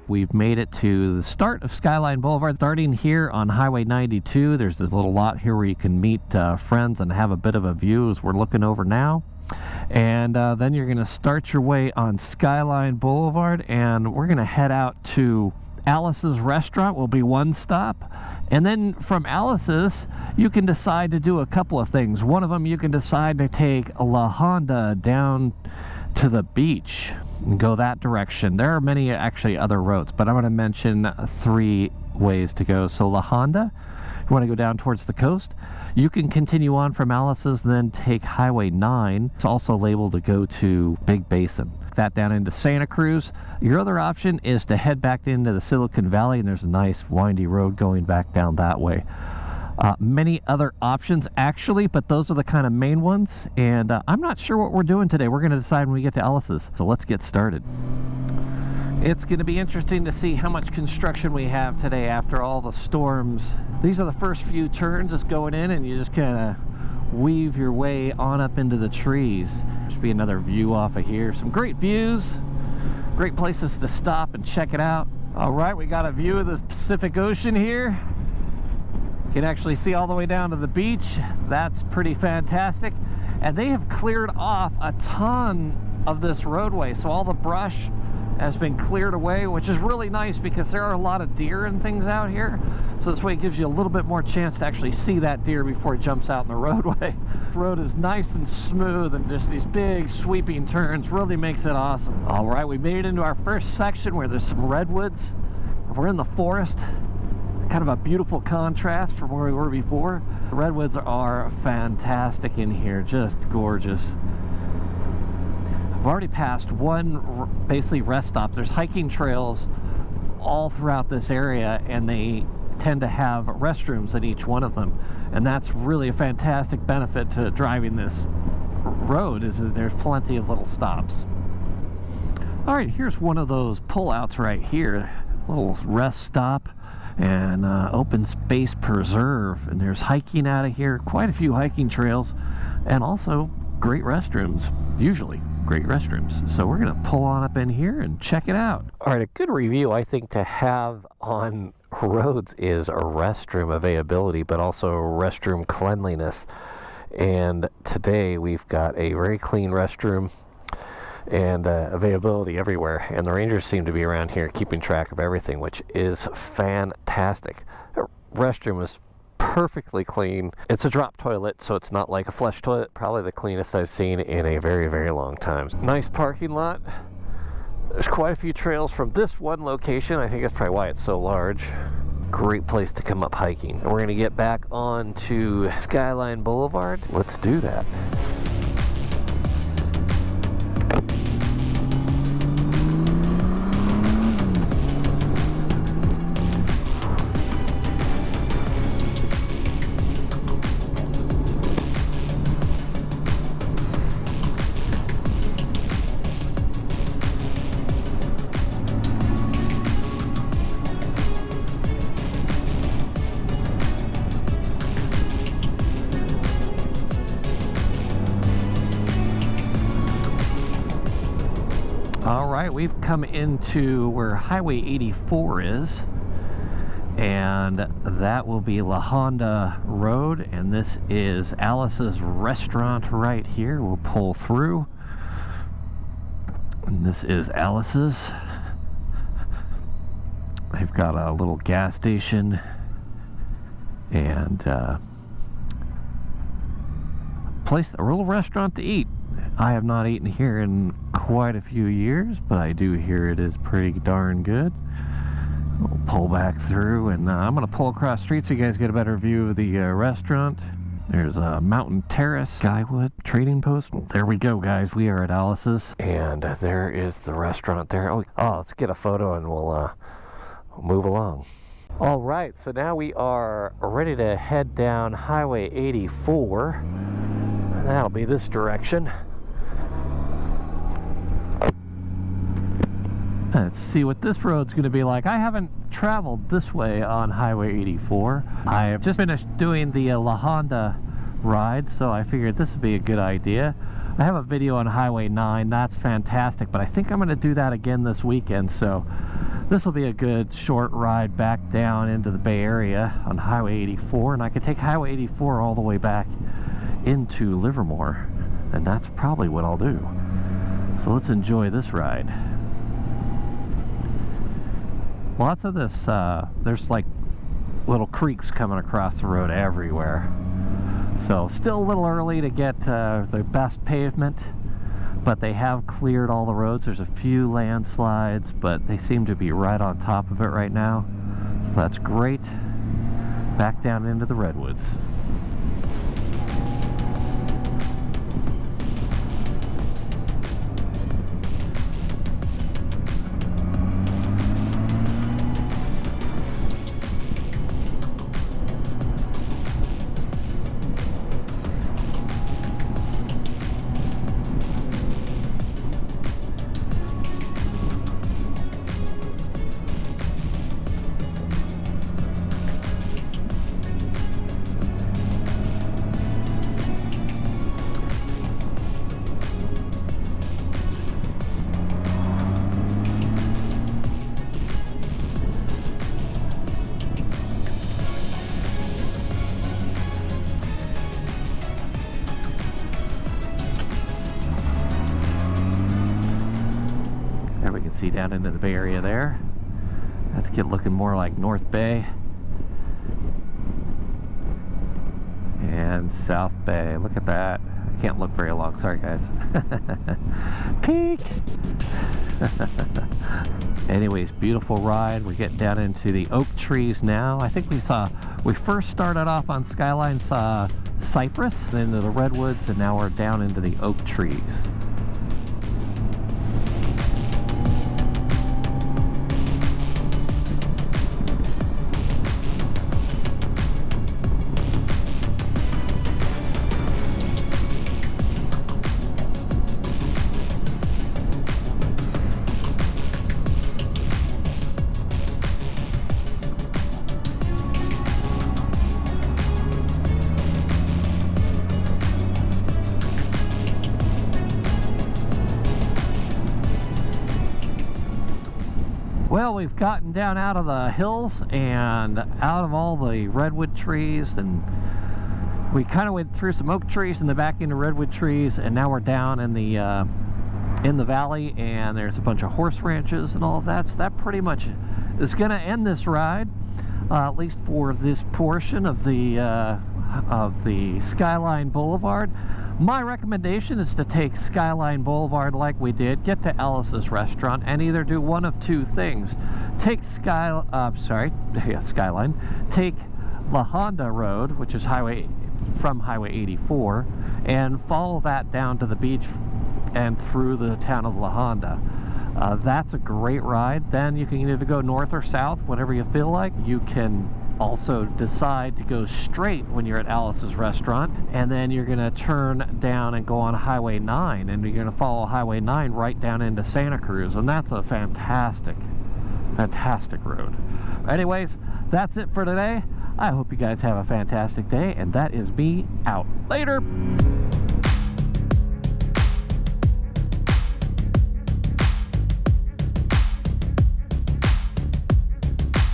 We've made it to the start of Skyline Boulevard. Starting here on Highway 92, there's this little lot here where you can meet friends and have a bit of a view as we're looking over now. And then you're going to start your way on Skyline Boulevard, and we're going to head out to Alice's Restaurant. Will be one stop, and then from Alice's you can decide to do a couple of things. One of them, you can decide to take La Honda down to the beach and go that direction. There are many actually other roads, but I'm going to mention 3 ways to go. So La Honda, you want to go down towards the coast, you can continue on from Alice's, then take Highway 9. It's also labeled to go to Big Basin. That down into Santa Cruz. Your other option is to head back into the Silicon Valley, and there's a nice windy road going back down that way. Many other options actually, but those are the kind of main ones, and I'm not sure what we're doing today. We're going to decide when we get to Alice's, so let's get started. It's going to be interesting to see how much construction we have today after all the storms. These are the first few turns just going in, and you just kind of weave your way on up into the trees. Should be another view off of here. Some great views, great places to stop and check it out. All right, we got a view of the Pacific Ocean here. You can actually see all the way down to the beach. That's pretty fantastic. And they have cleared off a ton of this roadway, so all the brush has been cleared away, which is really nice because there are a lot of deer and things out here. So this way it gives you a little bit more chance to actually see that deer before it jumps out in the roadway. The road is nice and smooth, and just these big sweeping turns really makes it awesome. All right, we made it into our first section where there's some redwoods. We're in the forest. Kind of a beautiful contrast from where we were before. The redwoods are fantastic in here, just gorgeous. I've already passed one basically rest stop. There's hiking trails all throughout this area, and they tend to have restrooms at each one of them, and that's really a fantastic benefit to driving this road, is that there's plenty of little stops. All right, here's one of those pullouts right here, a little rest stop and open space preserve, and there's hiking out of here, quite a few hiking trails, and also great restrooms, usually great restrooms. So we're gonna pull on up in here and check it out. All right, a good review I think to have on roads is a restroom availability, but also restroom cleanliness. And today we've got a very clean restroom and availability everywhere, and the rangers seem to be around here keeping track of everything, which is fantastic. The restroom is perfectly clean. It's a drop toilet, so it's not like a flush toilet. Probably the cleanest I've seen in a very, very long time. Nice parking lot. There's quite a few trails from this one location. I think that's probably why it's so large. Great place to come up hiking. And we're going to get back on to Skyline Boulevard. Let's do that. All right, we've come into where Highway 84 is, and that will be La Honda Road, and this is Alice's Restaurant right here. We'll pull through, and this is Alice's. They've got a little gas station and a little restaurant to eat. I have not eaten here in quite a few years, but I do hear it is pretty darn good. We'll pull back through, and I'm going to pull across the street so you guys get a better view of the restaurant. There's a Mountain Terrace, Skywood Trading Post. There we go, guys. We are at Alice's, and there is the restaurant there. Oh, let's get a photo and we'll move along. All right, so now we are ready to head down Highway 84. That'll be this direction. Let's see what this road's going to be like. I haven't traveled this way on Highway 84. I have just finished doing the La Honda ride, so I figured this would be a good idea. I have a video on Highway 9. That's fantastic, but I think I'm going to do that again this weekend, so This will be a good short ride back down into the Bay Area on Highway 84, and I could take Highway 84 all the way back into Livermore, and that's probably what I'll do. So let's enjoy this ride. Lots of this, there's like little creeks coming across the road everywhere. So still a little early to get the best pavement, but they have cleared all the roads. There's a few landslides, but they seem to be right on top of it right now. So that's great. Back down into the redwoods. See down into the Bay Area there. That's looking more like North Bay and South Bay. Look at that. I can't look very long. Sorry, guys. Peek. Anyways, beautiful ride. We're getting down into the oak trees now. I think we first started off on Skyline, saw cypress, then into the redwoods, and now we're down into the oak trees. Well, we've gotten down out of the hills and out of all the redwood trees, and we kind of went through some oak trees and then back into redwood trees, and now we're down in the valley, and there's a bunch of horse ranches and all of that. So that pretty much is going to end this ride, at least for this portion of the Skyline Boulevard. My recommendation is to take Skyline Boulevard like we did, get to Alice's restaurant, and either do one of two things. Take Skyline, take the Honda Road, which is from Highway 84, and follow that down to the beach and through the town of La Honda. That's a great ride. Then you can either go north or south, whatever you feel like. You can also decide to go straight when you're at Alice's restaurant, and then you're going to turn down and go on Highway 9, and you're going to follow Highway 9 right down into Santa Cruz, and that's a fantastic road. Anyways, that's it for today. I hope you guys have a fantastic day, and that is me out. Later!